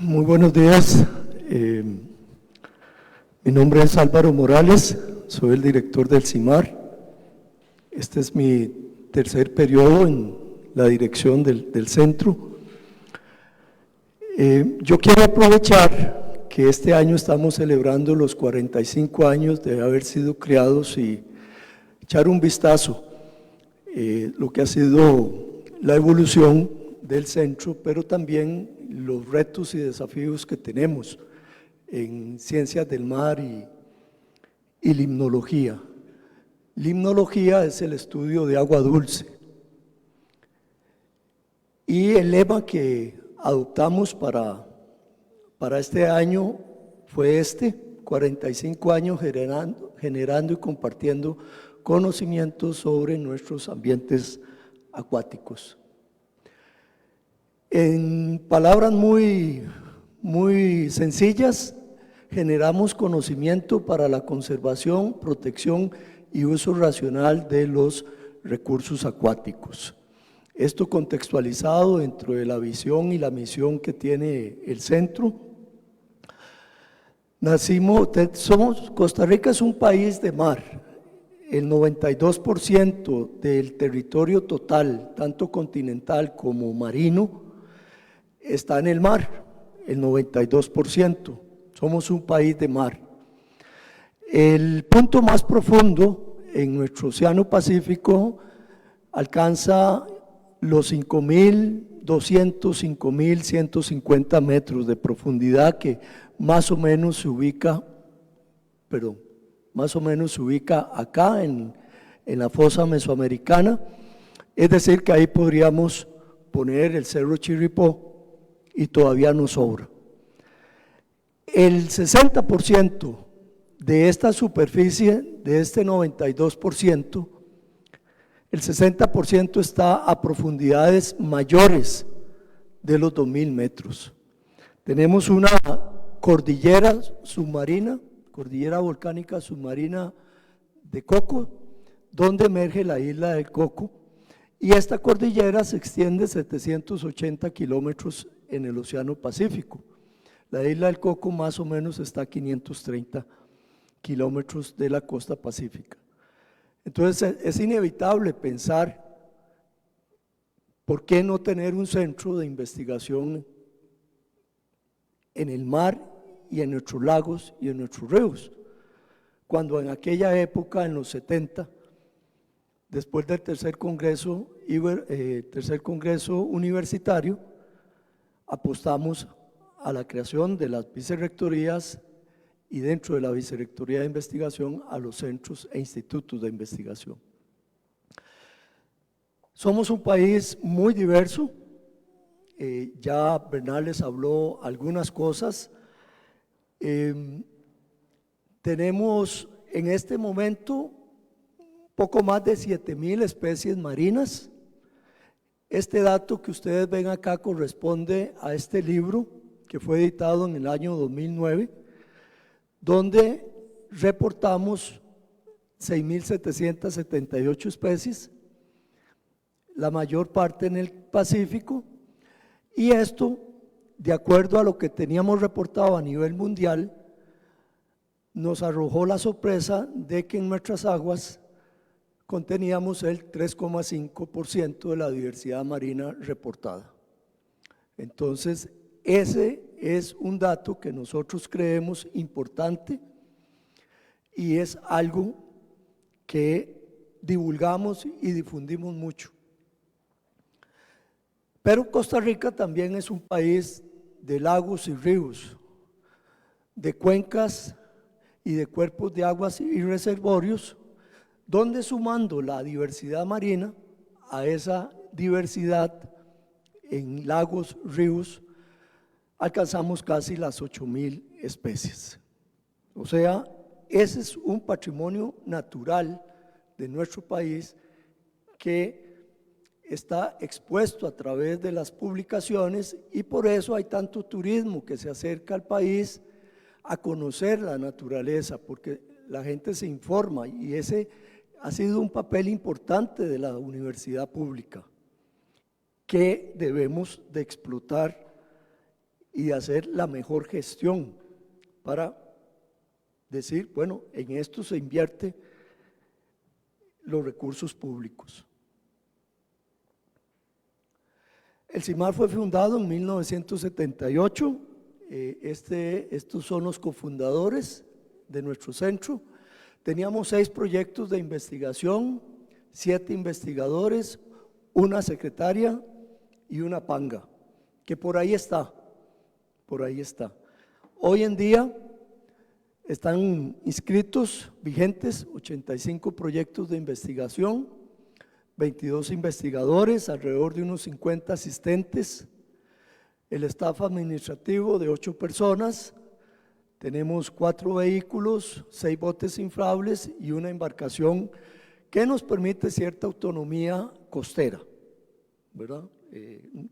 Muy buenos días. Mi nombre es Álvaro Morales, soy el director del CIMAR. Este es mi tercer periodo en la dirección del centro. Yo quiero aprovechar que este año estamos celebrando los 45 años de haber sido creados y echar un vistazo lo que ha sido la evolución del centro, pero también los retos y desafíos que tenemos en ciencias del mar y limnología. Limnología es el estudio de agua dulce. Y el lema que adoptamos para este año fue 45 años generando y compartiendo conocimientos sobre nuestros ambientes acuáticos. En palabras muy sencillas, generamos conocimiento para la conservación, protección y uso racional de los recursos acuáticos. Esto contextualizado dentro de la visión y la misión que tiene el centro. Costa Rica es un país de mar. El 92% del territorio total, tanto continental como marino, está en el mar, el 92%. Somos un país de mar. El punto más profundo en nuestro océano Pacífico alcanza los 5.200, 5.150 metros de profundidad, que más o menos se ubica acá en la fosa mesoamericana. Es decir, que ahí podríamos poner el Cerro Chirripó y todavía nos sobra. El 60% de esta superficie, de este 92%, el 60% está a profundidades mayores de los 2.000 metros. Tenemos una cordillera submarina, cordillera volcánica submarina de Coco, donde emerge la isla del Coco, y esta cordillera se extiende 780 kilómetros en el Océano Pacífico. La isla del Coco más o menos está a 530 kilómetros de la costa pacífica. Entonces es inevitable pensar por qué no tener un centro de investigación en el mar y en nuestros lagos y en nuestros ríos, cuando en aquella época, en los 70, después del tercer congreso universitario, apostamos a la creación de las vicerrectorías y dentro de la vicerrectoría de investigación a los centros e institutos de investigación. Somos un país muy diverso, ya Bernal les habló algunas cosas. Tenemos en este momento poco más de 7.000 especies marinas. Este dato que ustedes ven acá corresponde a este libro que fue editado en el año 2009, donde reportamos 6.778 especies, la mayor parte en el Pacífico, y esto, de acuerdo a lo que teníamos reportado a nivel mundial, nos arrojó la sorpresa de que en nuestras aguas conteníamos el 3,5% de la diversidad marina reportada. Entonces, ese es un dato que nosotros creemos importante y es algo que divulgamos y difundimos mucho. Pero Costa Rica también es un país de lagos y ríos, de cuencas y de cuerpos de aguas y reservorios, donde sumando la diversidad marina a esa diversidad en lagos, ríos, alcanzamos casi las 8.000 especies. O sea, ese es un patrimonio natural de nuestro país que está expuesto a través de las publicaciones y por eso hay tanto turismo que se acerca al país a conocer la naturaleza, porque la gente se informa y ese ha sido un papel importante de la universidad pública que debemos de explotar y de hacer la mejor gestión para decir, bueno, en esto se invierte los recursos públicos. El CIMAR fue fundado en 1978, estos son los cofundadores de nuestro centro. Teníamos 6 proyectos de investigación, 7 investigadores, una secretaria y una panga, que por ahí está. Hoy en día están inscritos, vigentes, 85 proyectos de investigación, 22 investigadores, alrededor de unos 50 asistentes, el staff administrativo de 8 personas, tenemos 4 vehículos, 6 botes inflables y una embarcación que nos permite cierta autonomía costera, ¿verdad?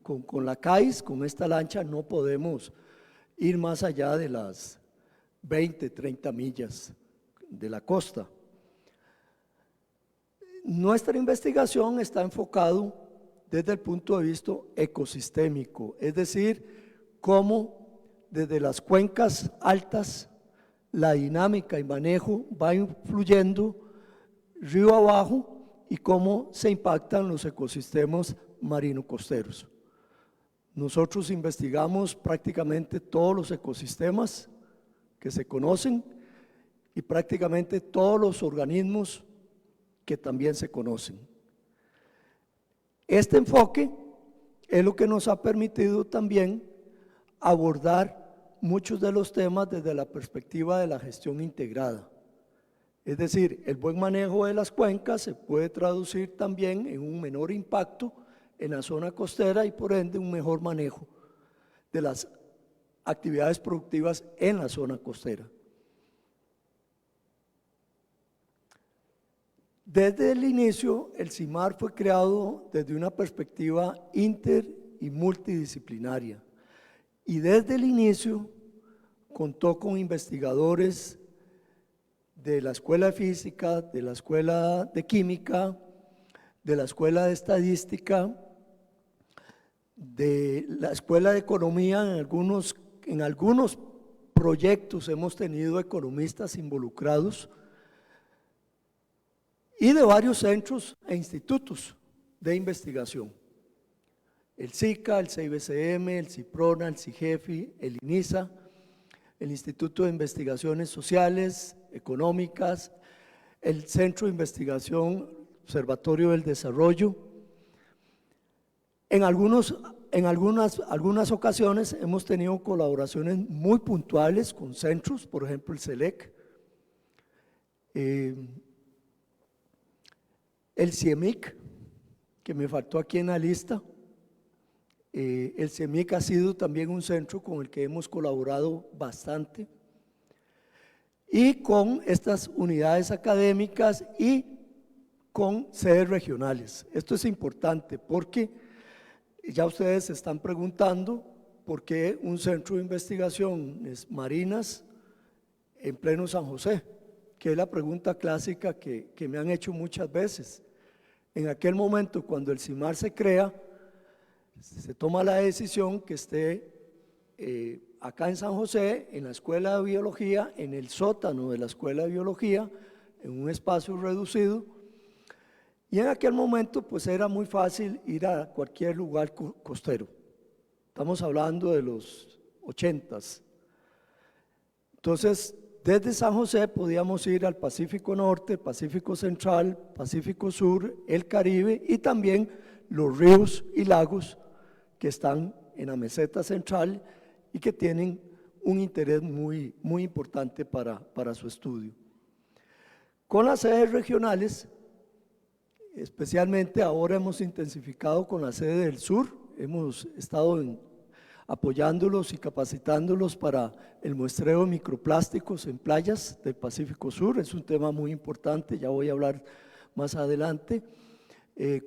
Con la CAIS, con esta lancha, no podemos ir más allá de las 20, 30 millas de la costa. Nuestra investigación está enfocado desde el punto de vista ecosistémico, es decir, cómo desde las cuencas altas la dinámica y manejo va influyendo río abajo y cómo se impactan los ecosistemas marino-costeros. Nosotros investigamos prácticamente todos los ecosistemas que se conocen y prácticamente todos los organismos que también se conocen. Este enfoque es lo que nos ha permitido también abordar muchos de los temas desde la perspectiva de la gestión integrada. Es decir, el buen manejo de las cuencas se puede traducir también en un menor impacto en la zona costera y por ende un mejor manejo de las actividades productivas en la zona costera. Desde el inicio, el CIMAR fue creado desde una perspectiva inter y multidisciplinaria y desde el inicio contó con investigadores de la Escuela de Física, de la Escuela de Química, de la Escuela de Estadística, de la Escuela de Economía. En algunos proyectos hemos tenido economistas involucrados y de varios centros e institutos de investigación. El SICA, el CIBCM, el CIPRONA, el CIGEFI, el INISA, el Instituto de Investigaciones Sociales, Económicas, el Centro de Investigación Observatorio del Desarrollo. En algunas ocasiones hemos tenido colaboraciones muy puntuales con centros, por ejemplo el CELEC, el CIEMIC, que me faltó aquí en la lista. El CIEMIC ha sido también un centro con el que hemos colaborado bastante, y con estas unidades académicas y con sedes regionales. Esto es importante porque ya ustedes se están preguntando por qué un centro de investigaciones marinas en pleno San José, que es la pregunta clásica que me han hecho muchas veces. En aquel momento, cuando el CIMAR se crea, se toma la decisión que esté acá en San José, en la Escuela de Biología, en el sótano de la Escuela de Biología, en un espacio reducido, y en aquel momento pues era muy fácil ir a cualquier lugar costero. Estamos hablando de los 80s. Entonces, desde San José podíamos ir al Pacífico Norte, Pacífico Central, Pacífico Sur, el Caribe y también los ríos y lagos que están en la meseta central y que tienen un interés muy importante para su estudio. Con las sedes regionales, especialmente ahora hemos intensificado con la sede del sur, hemos estado apoyándolos y capacitándolos para el muestreo de microplásticos en playas del Pacífico Sur. Es un tema muy importante, ya voy a hablar más adelante.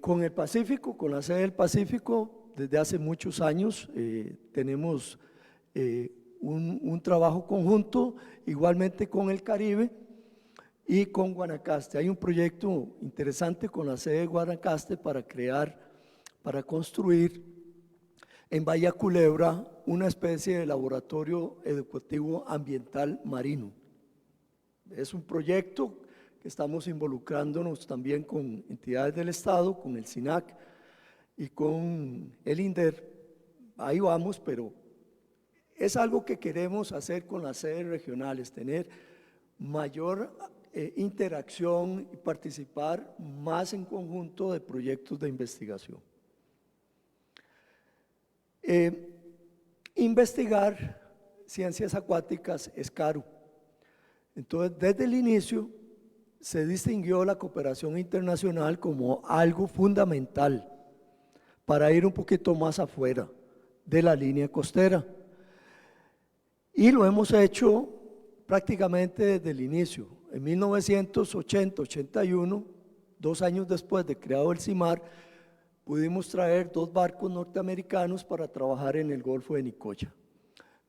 Con el Pacífico, con la sede del Pacífico, desde hace muchos años tenemos un trabajo conjunto, igualmente con el Caribe y con Guanacaste. Hay un proyecto interesante con la sede de Guanacaste para construir en Bahía Culebra una especie de laboratorio educativo ambiental marino. Es un proyecto que estamos involucrándonos también con entidades del Estado, con el SINAC y con el INDER. Ahí vamos, pero es algo que queremos hacer con las sedes regionales, tener mayor interacción y participar más en conjunto de proyectos de investigación. Investigar ciencias acuáticas es caro. Entonces, desde el inicio se distinguió la cooperación internacional como algo fundamental para ir un poquito más afuera de la línea costera. Y lo hemos hecho prácticamente desde el inicio. En 1980-81, 2 años después de creado el CIMAR, pudimos traer 2 barcos norteamericanos para trabajar en el Golfo de Nicoya.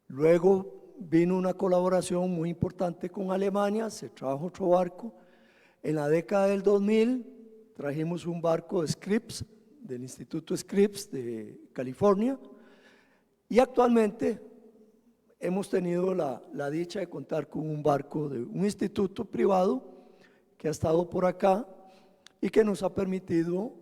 Luego vino una colaboración muy importante con Alemania, se trajo otro barco. En la década del 2000 trajimos un barco de Scripps, del Instituto Scripps de California, y actualmente hemos tenido la dicha de contar con un barco de un instituto privado que ha estado por acá y que nos ha permitido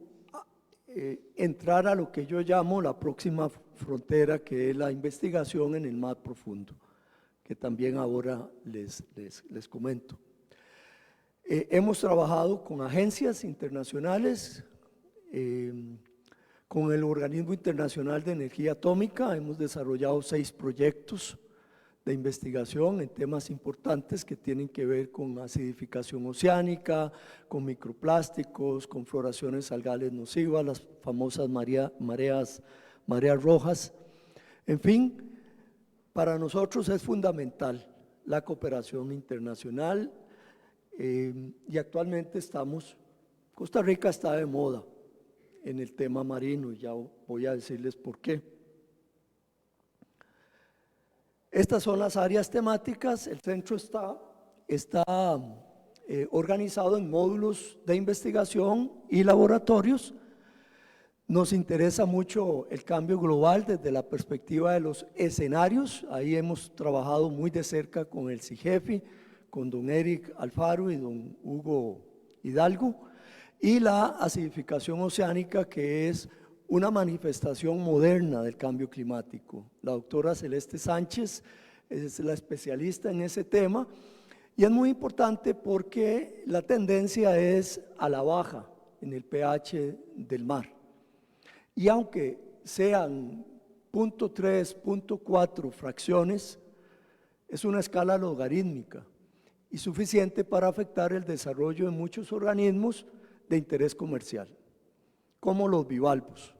entrar a lo que yo llamo la próxima frontera, que es la investigación en el mar profundo, que también ahora les comento. Hemos trabajado con agencias internacionales, con el Organismo Internacional de Energía Atómica, hemos desarrollado 6 proyectos de investigación en temas importantes que tienen que ver con acidificación oceánica, con microplásticos, con floraciones algales nocivas, las famosas mareas rojas. En fin, para nosotros es fundamental la cooperación internacional y actualmente Costa Rica está de moda en el tema marino y ya voy a decirles por qué. Estas son las áreas temáticas. El centro está organizado en módulos de investigación y laboratorios. Nos interesa mucho el cambio global desde la perspectiva de los escenarios. Ahí hemos trabajado muy de cerca con el CIGEFI, con don Eric Alfaro y don Hugo Hidalgo, y la acidificación oceánica, que es una manifestación moderna del cambio climático. La doctora Celeste Sánchez es la especialista en ese tema y es muy importante porque la tendencia es a la baja en el pH del mar. Y aunque sean 0.3, 0.4 fracciones, es una escala logarítmica y suficiente para afectar el desarrollo de muchos organismos de interés comercial, como los bivalvos.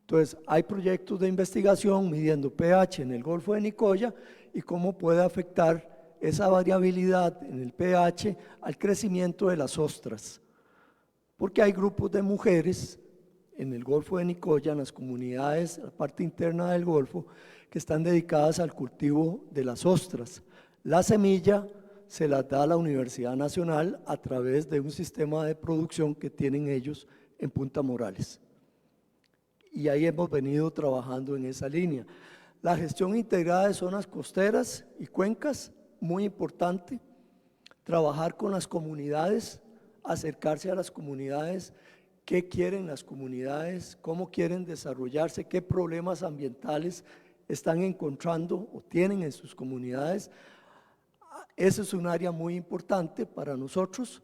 Entonces, hay proyectos de investigación midiendo pH en el Golfo de Nicoya y cómo puede afectar esa variabilidad en el pH al crecimiento de las ostras, porque hay grupos de mujeres en el Golfo de Nicoya, en las comunidades, la parte interna del Golfo, que están dedicadas al cultivo de las ostras. La semilla se las da a la Universidad Nacional a través de un sistema de producción que tienen ellos en Punta Morales. Y ahí hemos venido trabajando en esa línea. La gestión integrada de zonas costeras y cuencas, muy importante. Trabajar con las comunidades, acercarse a las comunidades, qué quieren las comunidades, cómo quieren desarrollarse, qué problemas ambientales están encontrando o tienen en sus comunidades. Ese es un área muy importante para nosotros.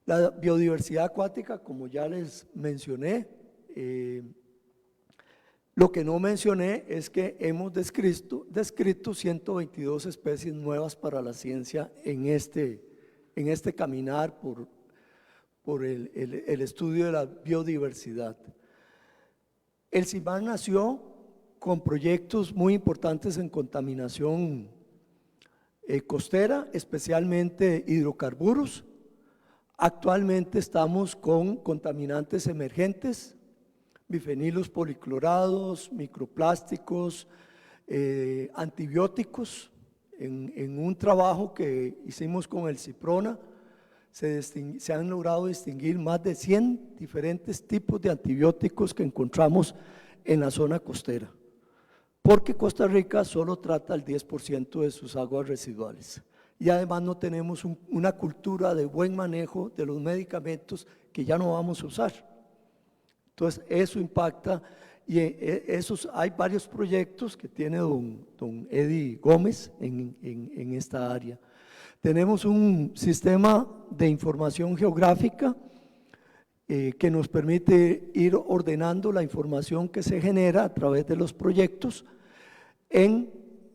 La biodiversidad acuática, como ya les mencioné, lo que no mencioné es que hemos descrito 122 especies nuevas para la ciencia en este caminar por el estudio de la biodiversidad. El CIMAR nació con proyectos muy importantes en contaminación costera, especialmente hidrocarburos. Actualmente estamos con contaminantes emergentes, bifenilos policlorados, microplásticos, antibióticos. En un trabajo que hicimos con el CIPRONA, se han logrado distinguir más de 100 diferentes tipos de antibióticos que encontramos en la zona costera. porque Costa Rica solo trata el 10% de sus aguas residuales. Y además no tenemos una cultura de buen manejo de los medicamentos que ya no vamos a usar. Entonces, eso impacta, y hay varios proyectos que tiene don Eddie Gómez en esta área. Tenemos un sistema de información geográfica que nos permite ir ordenando la información que se genera a través de los proyectos en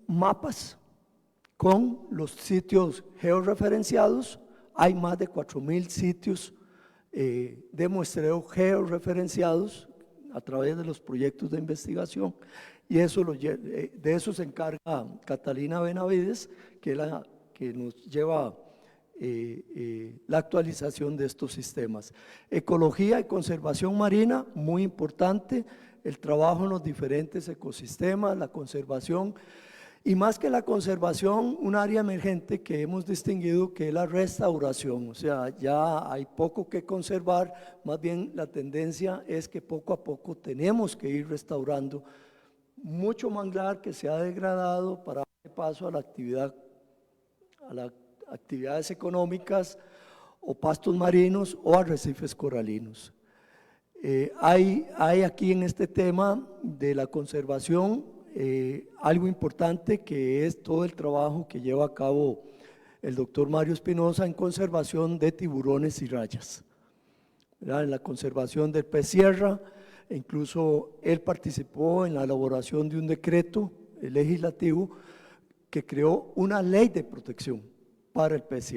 mapas con los sitios georreferenciados. Hay más de 4,000 sitios de muestreo georreferenciados a través de los proyectos de investigación, y eso de eso se encarga Catalina Benavides, que es la que nos lleva la actualización de estos sistemas. Ecología y conservación marina, muy importante, el trabajo en los diferentes ecosistemas, la conservación, y más que la conservación, un área emergente que hemos distinguido, que es la restauración. O sea, ya hay poco que conservar, más bien la tendencia es que poco a poco tenemos que ir restaurando mucho manglar que se ha degradado para dar paso a las actividades económicas o pastos marinos o arrecifes coralinos. Hay aquí en este tema de la conservación algo importante, que es todo el trabajo que lleva a cabo el doctor Mario Espinosa en conservación de tiburones y rayas, ¿verdad? En la conservación del pez sierra, e incluso él participó en la elaboración de un decreto legislativo que creó una ley de protección para el pez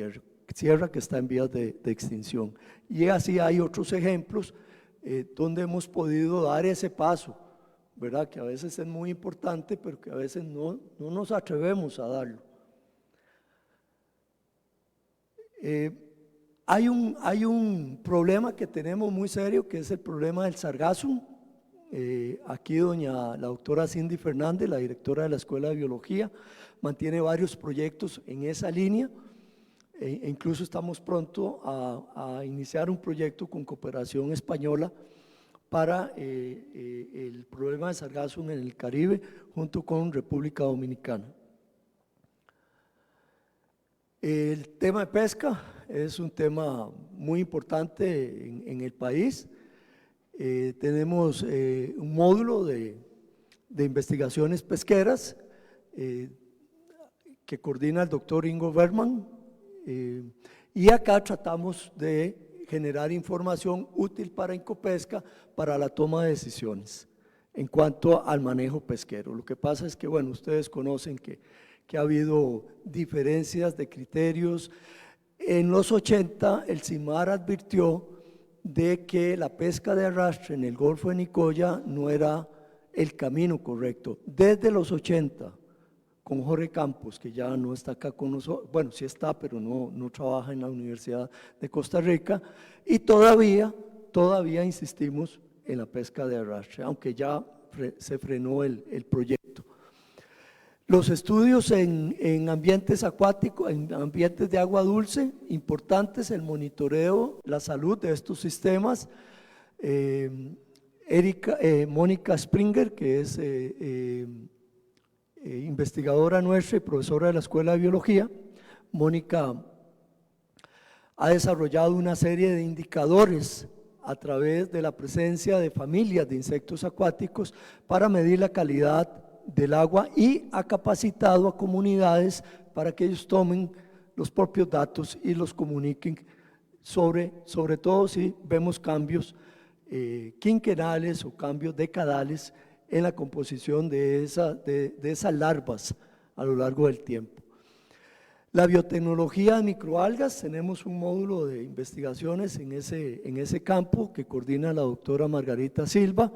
sierra que está en vías de extinción. Y así hay otros ejemplos donde hemos podido dar ese paso, ¿verdad? Que a veces es muy importante, pero que a veces no nos atrevemos a darlo. Hay un problema que tenemos muy serio, que es el problema del sargazo. Aquí la doctora Cindy Fernández, la directora de la Escuela de Biología, mantiene varios proyectos en esa línea, e incluso estamos pronto a iniciar un proyecto con cooperación española para el problema de sargazo en el Caribe, junto con República Dominicana. El tema de pesca es un tema muy importante en el país. Tenemos un módulo de investigaciones pesqueras que coordina el doctor Ingo Berman, y acá tratamos de generar información útil para Incopesca para la toma de decisiones en cuanto al manejo pesquero. Lo que pasa es que, bueno, ustedes conocen que ha habido diferencias de criterios. En los 80 el CIMAR advirtió de que la pesca de arrastre en el Golfo de Nicoya no era el camino correcto. Desde los 80, con Jorge Campos, que ya no está acá con nosotros, bueno, sí está, pero no trabaja en la Universidad de Costa Rica, y todavía insistimos en la pesca de arrastre, aunque ya se frenó el proyecto. Los estudios en ambientes acuáticos, en ambientes de agua dulce, importantes, el monitoreo, la salud de estos sistemas. Mónica Springer, que es investigadora nuestra y profesora de la Escuela de Biología. Mónica ha desarrollado una serie de indicadores a través de la presencia de familias de insectos acuáticos para medir la calidad del agua, y ha capacitado a comunidades para que ellos tomen los propios datos y los comuniquen, sobre todo si vemos cambios quinquenales o cambios decadales en la composición de esas larvas a lo largo del tiempo. La biotecnología de microalgas, tenemos un módulo de investigaciones en ese campo que coordina la doctora Margarita Silva.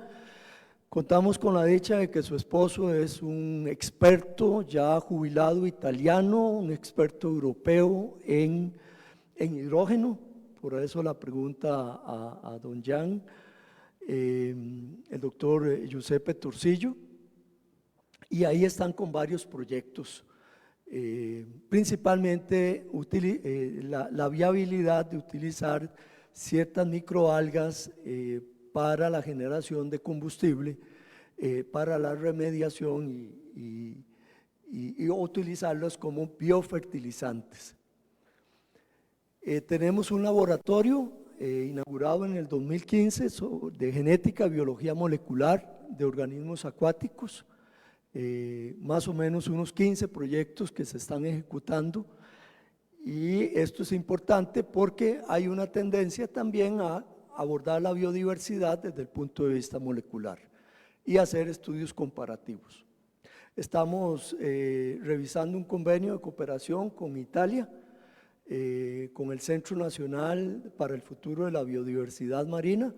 Contamos con la dicha de que su esposo es un experto ya jubilado italiano, un experto europeo en hidrógeno, por eso la pregunta a don Jan, el doctor Giuseppe Torsillo, y ahí están con varios proyectos, principalmente la viabilidad de utilizar ciertas microalgas para la generación de combustible para la remediación y utilizarlos como biofertilizantes. Tenemos un laboratorio inaugurado en el 2015 de genética y biología molecular de organismos acuáticos, más o menos unos 15 proyectos que se están ejecutando, y esto es importante porque hay una tendencia también a abordar la biodiversidad desde el punto de vista molecular y hacer estudios comparativos. Estamos revisando un convenio de cooperación con Italia, con el Centro Nacional para el Futuro de la Biodiversidad Marina,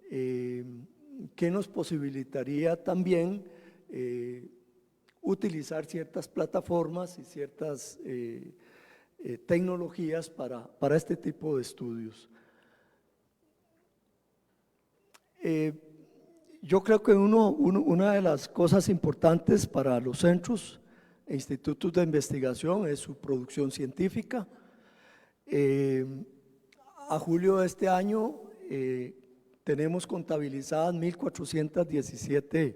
que nos posibilitaría también utilizar ciertas plataformas y ciertas tecnologías para este tipo de estudios. Yo creo que una de las cosas importantes para los centros e institutos de investigación es su producción científica. A julio de este año tenemos contabilizadas 1.417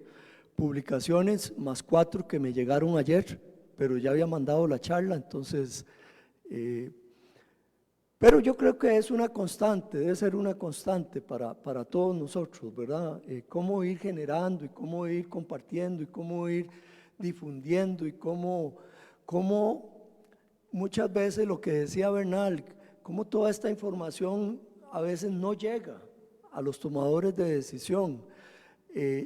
publicaciones, más 4 que me llegaron ayer, pero ya había mandado la charla, entonces… pero yo creo que es una constante, debe ser una constante para todos nosotros, ¿verdad? Cómo ir generando y cómo ir compartiendo y cómo ir difundiendo y cómo muchas veces lo que decía Bernal, cómo toda esta información a veces no llega a los tomadores de decisión.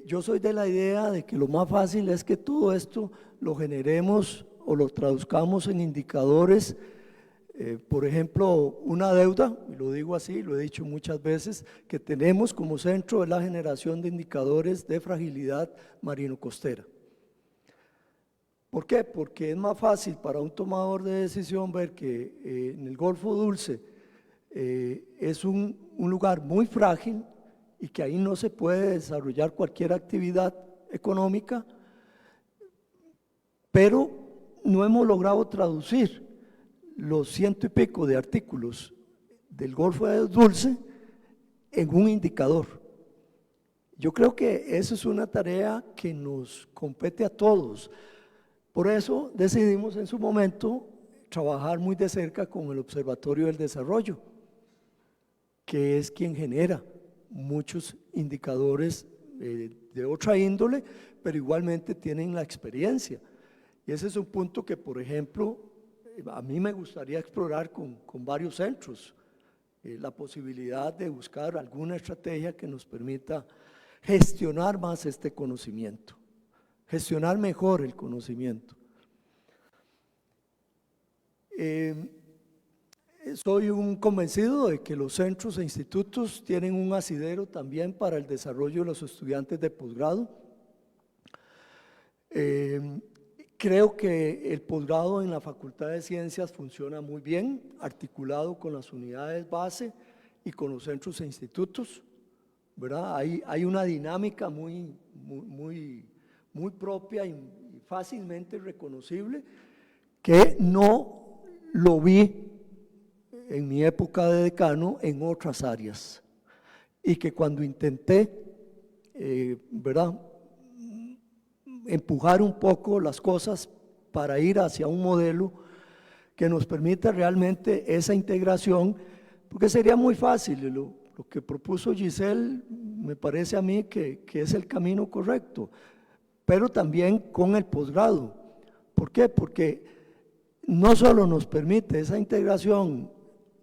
Yo soy de la idea de que lo más fácil es que todo esto lo generemos o lo traduzcamos en indicadores. Por ejemplo, una deuda, y lo digo así, lo he dicho muchas veces, que tenemos como centro es la generación de indicadores de fragilidad marino-costera. ¿Por qué? Porque es más fácil para un tomador de decisión ver que en el Golfo Dulce es un lugar muy frágil y que ahí no se puede desarrollar cualquier actividad económica, pero no hemos logrado traducir los 100 y pico de artículos del Golfo de Dulce en un indicador. Yo creo que eso es una tarea que nos compete a todos. Por eso decidimos en su momento trabajar muy de cerca con el Observatorio del Desarrollo, que es quien genera muchos indicadores de otra índole, pero igualmente tienen la experiencia. Y ese es un punto que, por ejemplo, a mí me gustaría explorar con varios centros, la posibilidad de buscar alguna estrategia que nos permita gestionar más este conocimiento, gestionar mejor el conocimiento. Soy un convencido de que los centros e institutos tienen un asidero también para el desarrollo de los estudiantes de posgrado. Creo que el posgrado en la Facultad de Ciencias funciona muy bien, articulado con las unidades base y con los centros e institutos, ¿verdad? Hay una dinámica muy propia y fácilmente reconocible que no lo vi en mi época de decano en otras áreas, y que cuando intenté, ¿verdad?, empujar un poco las cosas para ir hacia un modelo que nos permita realmente esa integración, porque sería muy fácil, lo que propuso Giselle me parece a mí que es el camino correcto, pero también con el posgrado. ¿Por qué? Porque no solo nos permite esa integración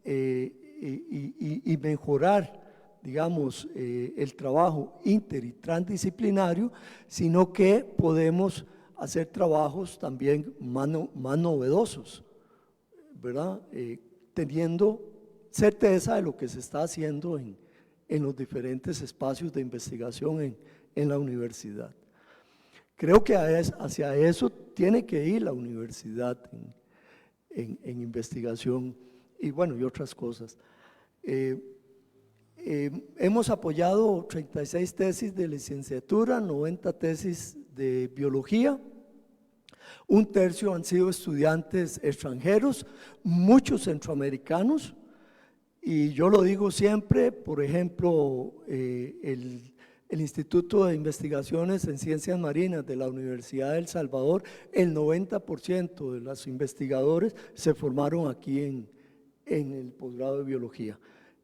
y mejorar, digamos, el trabajo inter y transdisciplinario, sino que podemos hacer trabajos también más novedosos, ¿verdad? Teniendo certeza de lo que se está haciendo en los diferentes espacios de investigación en la universidad. Creo que hacia eso tiene que ir la universidad en investigación y bueno, y otras cosas. Hemos apoyado 36 tesis de licenciatura, 90 tesis de biología, un tercio han sido estudiantes extranjeros, muchos centroamericanos, y yo lo digo siempre, por ejemplo, el Instituto de Investigaciones en Ciencias Marinas de la Universidad de El Salvador, el 90% de los investigadores se formaron aquí en el posgrado de Biología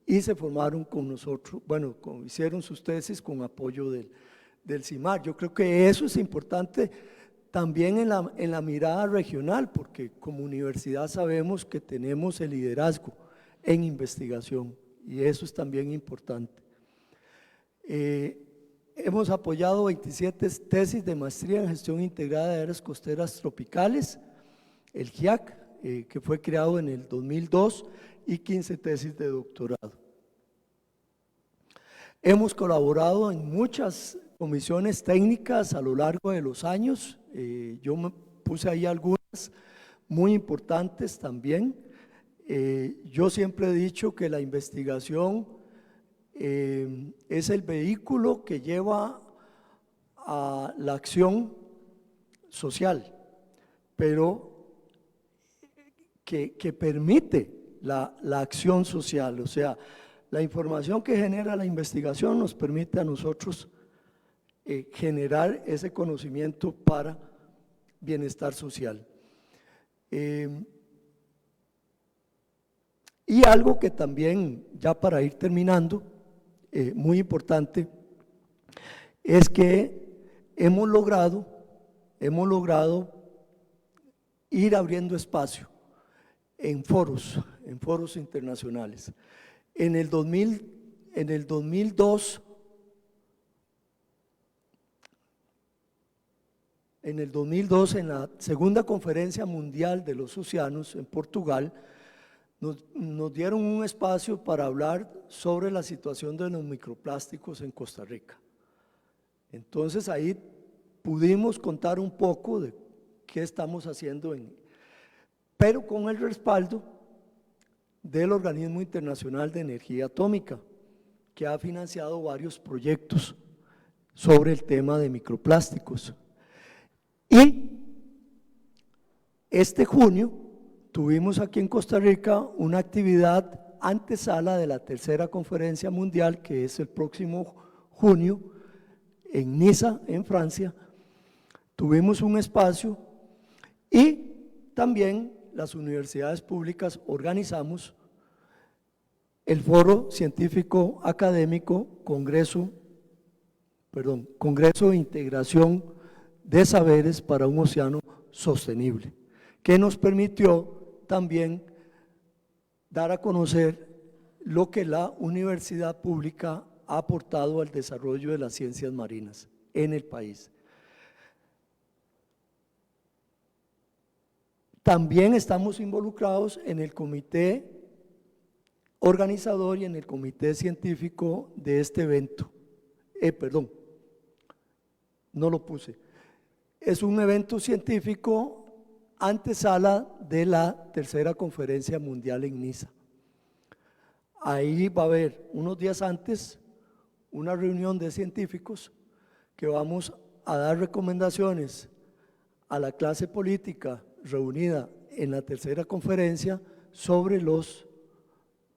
y se formaron con nosotros, bueno, hicieron sus tesis con apoyo del CIMAR. Yo creo que eso es importante también en la mirada regional, porque como universidad sabemos que tenemos el liderazgo en investigación y eso es también importante. Hemos apoyado 27 tesis de maestría en gestión integrada de áreas costeras tropicales, el GIAC, que fue creado en el 2002, y 15 tesis de doctorado. Hemos colaborado en muchas comisiones técnicas a lo largo de los años, yo me puse ahí algunas muy importantes también. Yo siempre he dicho que la investigación es el vehículo que lleva a la acción social, pero que permite la acción social, o sea, la información que genera la investigación nos permite a nosotros generar ese conocimiento para bienestar social. Y algo que también, ya para ir terminando, muy importante, es que hemos logrado ir abriendo espacio en foros internacionales. En el 2002, en la segunda conferencia mundial de los océanos en Portugal, nos dieron un espacio para hablar sobre la situación de los microplásticos en Costa Rica. Entonces ahí pudimos contar un poco de qué estamos haciendo, pero con el respaldo del Organismo Internacional de Energía Atómica, que ha financiado varios proyectos sobre el tema de microplásticos. Y este junio tuvimos aquí en Costa Rica una actividad antesala de la tercera conferencia mundial, que es el próximo junio en Niza, en Francia. Tuvimos un espacio y también las universidades públicas organizamos el Foro Científico Académico Congreso de Integración de Saberes para un Océano Sostenible, que nos permitió también dar a conocer lo que la universidad pública ha aportado al desarrollo de las ciencias marinas en el país. También estamos involucrados en el comité organizador y en el comité científico de este evento. No lo puse. Es un evento científico antesala de la tercera conferencia mundial en Niza. Ahí va a haber unos días antes una reunión de científicos que vamos a dar recomendaciones a la clase política reunida en la tercera conferencia sobre los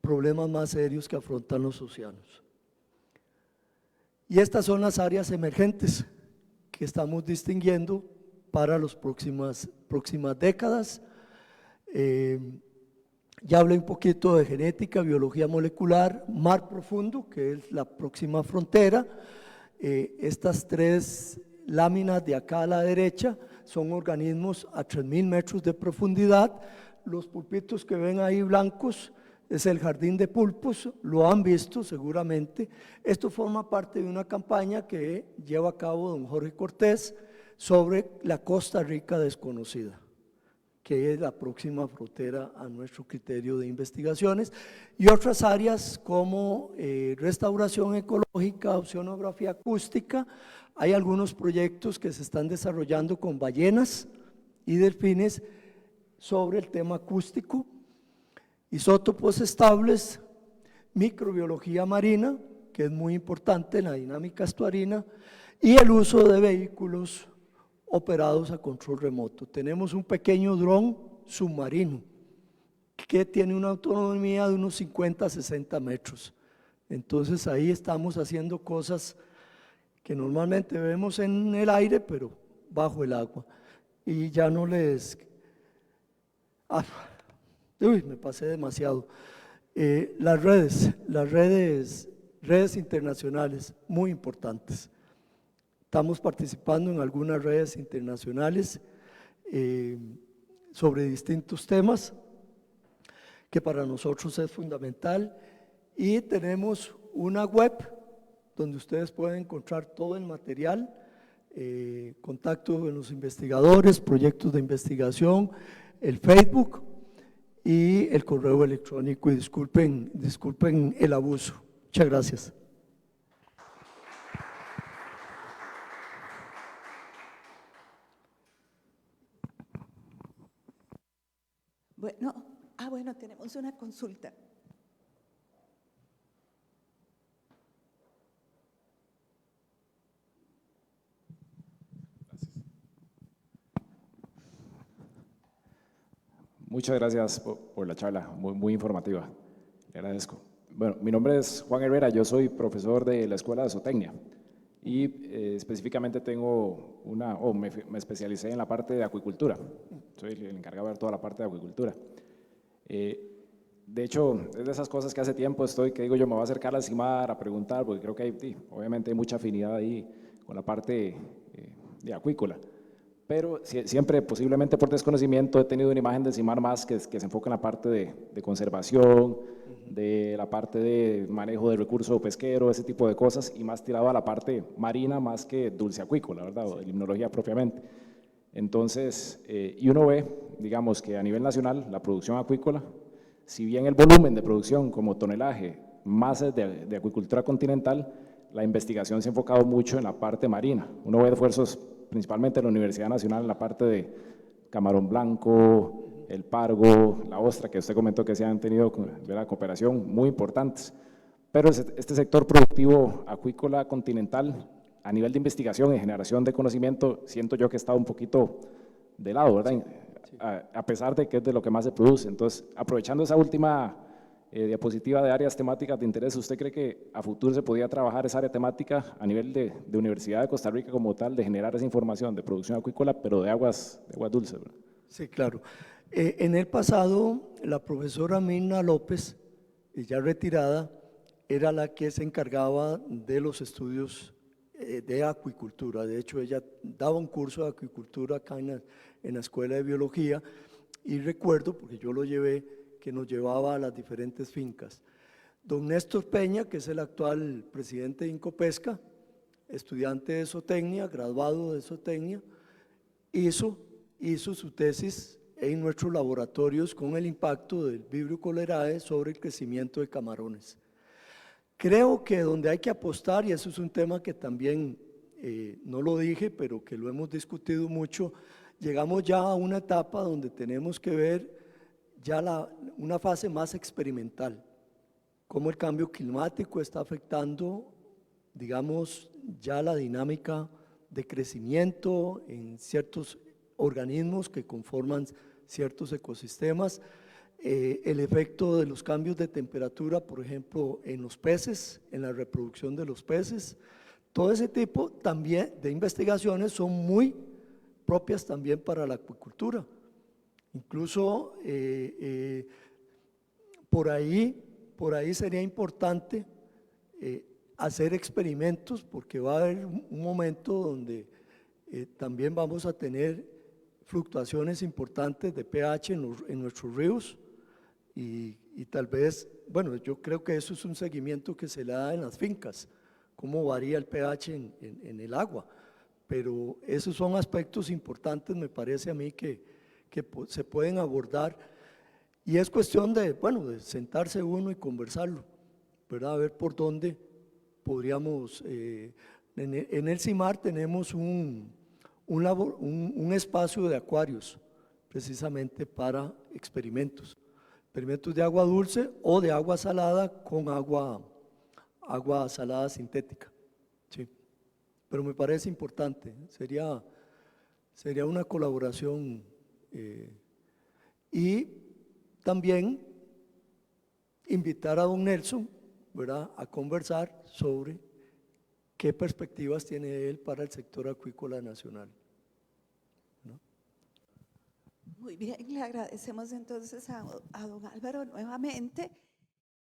problemas más serios que afrontan los océanos. Y estas son las áreas emergentes que estamos distinguiendo para las próximas décadas. Ya hablé un poquito de genética, biología molecular, mar profundo, que es la próxima frontera. Estas tres láminas de acá a la derecha son organismos a 3.000 metros de profundidad. Los pulpitos que ven ahí blancos es el jardín de pulpos, lo han visto seguramente. Esto forma parte de una campaña que lleva a cabo don Jorge Cortés sobre la Costa Rica desconocida, que es la próxima frontera a nuestro criterio de investigaciones, y otras áreas como restauración ecológica, oceanografía acústica. Hay algunos proyectos que se están desarrollando con ballenas y delfines sobre el tema acústico, isótopos estables, microbiología marina, que es muy importante en la dinámica estuarina, y el uso de vehículos operados a control remoto. Tenemos un pequeño dron submarino que tiene una autonomía de unos 50 a 60 metros. Entonces ahí estamos haciendo cosas que normalmente vemos en el aire, pero bajo el agua. Y ya no les… me pasé demasiado. Redes internacionales muy importantes. Estamos participando en algunas redes internacionales sobre distintos temas que para nosotros es fundamental, y tenemos una web donde ustedes pueden encontrar todo el material, contacto con los investigadores, proyectos de investigación, el Facebook y el correo electrónico, y disculpen el abuso. Muchas gracias. Bueno, tenemos una consulta. Muchas gracias por la charla, muy informativa, le agradezco. Bueno, mi nombre es Juan Herrera, yo soy profesor de la Escuela de Zootecnia y específicamente tengo me especialicé en la parte de acuicultura, soy el encargado de ver toda la parte de acuicultura. De hecho, es de esas cosas que hace tiempo que digo yo me voy a acercar al CIMAR a preguntar, porque creo que obviamente hay mucha afinidad ahí con la parte de acuícola. Pero siempre, posiblemente por desconocimiento, he tenido una imagen del CIMAR más que se enfoca en la parte de conservación, de la parte de manejo de recursos pesqueros, ese tipo de cosas, y más tirado a la parte marina más que dulce acuícola, ¿verdad? O de limnología propiamente. Entonces, y uno ve, digamos, que a nivel nacional, la producción acuícola, si bien el volumen de producción como tonelaje más es de acuicultura continental, la investigación se ha enfocado mucho en la parte marina. Uno ve esfuerzos principalmente en la Universidad Nacional en la parte de camarón blanco, el pargo, la ostra, que usted comentó que se han tenido la cooperación muy importantes. Pero este sector productivo acuícola continental, a nivel de investigación y generación de conocimiento, siento yo que está un poquito de lado, ¿verdad? Sí, sí. A pesar de que es de lo que más se produce. Entonces, aprovechando esa última diapositiva de áreas temáticas de interés, ¿usted cree que a futuro se podría trabajar esa área temática a nivel de Universidad de Costa Rica como tal, de generar esa información de producción acuícola, pero de aguas dulces, ¿verdad? Sí, claro. En el pasado, la profesora Mirna López, ya retirada, era la que se encargaba de los estudios de acuicultura. De hecho, ella daba un curso de acuicultura acá en la Escuela de Biología, y recuerdo, porque yo lo llevé, que nos llevaba a las diferentes fincas. Don Néstor Peña, que es el actual presidente de Incopesca, estudiante de zootecnia, graduado de zootecnia, hizo su tesis en nuestros laboratorios con el impacto del Vibrio cholerae sobre el crecimiento de camarones. Creo que donde hay que apostar, y eso es un tema que también no lo dije, pero que lo hemos discutido mucho, llegamos ya a una etapa donde tenemos que ver ya una fase más experimental, cómo el cambio climático está afectando, digamos, ya la dinámica de crecimiento en ciertos organismos que conforman ciertos ecosistemas, el efecto de los cambios de temperatura, por ejemplo, en los peces, en la reproducción de los peces. Todo ese tipo también de investigaciones son muy propias también para la acuicultura. Incluso por ahí sería importante hacer experimentos, porque va a haber un momento donde también vamos a tener fluctuaciones importantes de pH en nuestros ríos, y tal vez, bueno, yo creo que eso es un seguimiento que se le da en las fincas, cómo varía el pH en el agua, pero esos son aspectos importantes, me parece a mí, que se pueden abordar, y es cuestión de, bueno, de sentarse uno y conversarlo, ¿verdad? A ver por dónde podríamos… en el CIMAR tenemos un espacio de acuarios precisamente para experimentos de agua dulce o de agua salada con agua salada sintética, sí. Pero me parece importante, sería una colaboración, y también invitar a don Nelson, ¿verdad?, a conversar sobre qué perspectivas tiene él para el sector acuícola nacional. Muy bien, le agradecemos entonces a don Álvaro nuevamente.